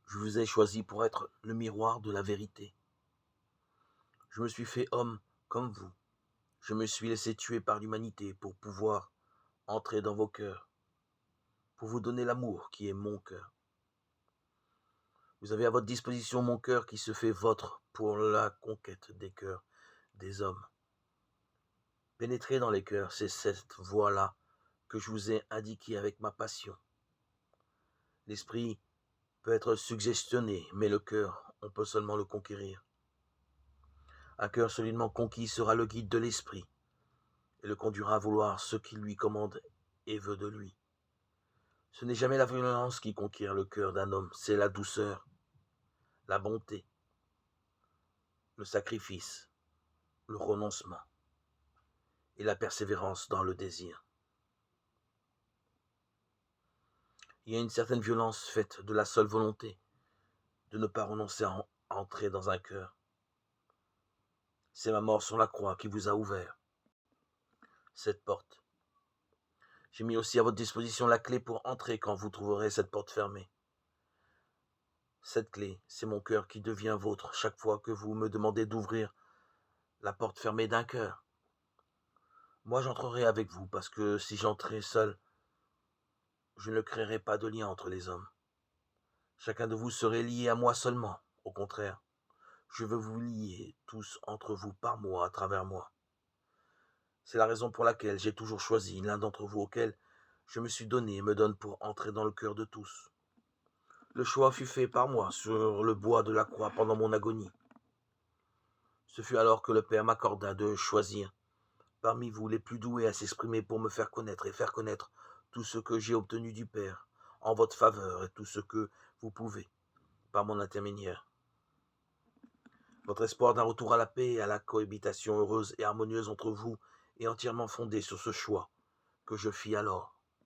Je vous ai choisi pour être le miroir de la vérité. Je me suis fait homme comme vous. Je me suis laissé tuer par l'humanité pour pouvoir entrer dans vos cœurs, pour vous donner l'amour qui est mon cœur. Vous avez à votre disposition mon cœur qui se fait vôtre pour la conquête des cœurs des hommes. Pénétrez dans les cœurs, c'est cette voie-là que je vous ai indiquée avec ma passion. L'esprit peut être suggestionné, mais le cœur, on peut seulement le conquérir. Un cœur solidement conquis sera le guide de l'esprit et le conduira à vouloir ce qu'il lui commande et veut de lui. Ce n'est jamais la violence qui conquiert le cœur d'un homme, c'est la douceur, la bonté, le sacrifice, le renoncement et la persévérance dans le désir. Il y a une certaine violence faite de la seule volonté de ne pas renoncer à entrer dans un cœur. C'est ma mort sur la croix qui vous a ouvert cette porte. J'ai mis aussi à votre disposition la clé pour entrer quand vous trouverez cette porte fermée. Cette clé, c'est mon cœur qui devient vôtre chaque fois que vous me demandez d'ouvrir la porte fermée d'un cœur. Moi, j'entrerai avec vous parce que si j'entrais seul, je ne créerais pas de lien entre les hommes. Chacun de vous serait lié à moi seulement. Au contraire, je veux vous lier tous entre vous par moi, à travers moi. C'est la raison pour laquelle j'ai toujours choisi l'un d'entre vous auquel je me suis donné et me donne pour entrer dans le cœur de tous. Le choix fut fait par moi sur le bois de la croix pendant mon agonie. Ce fut alors que le Père m'accorda de choisir parmi vous les plus doués à s'exprimer pour me faire connaître et faire connaître tout ce que j'ai obtenu du Père en votre faveur et tout ce que vous pouvez par mon intermédiaire. Votre espoir d'un retour à la paix et à la cohabitation heureuse et harmonieuse entre vous est entièrement fondé sur ce choix que je fis alors.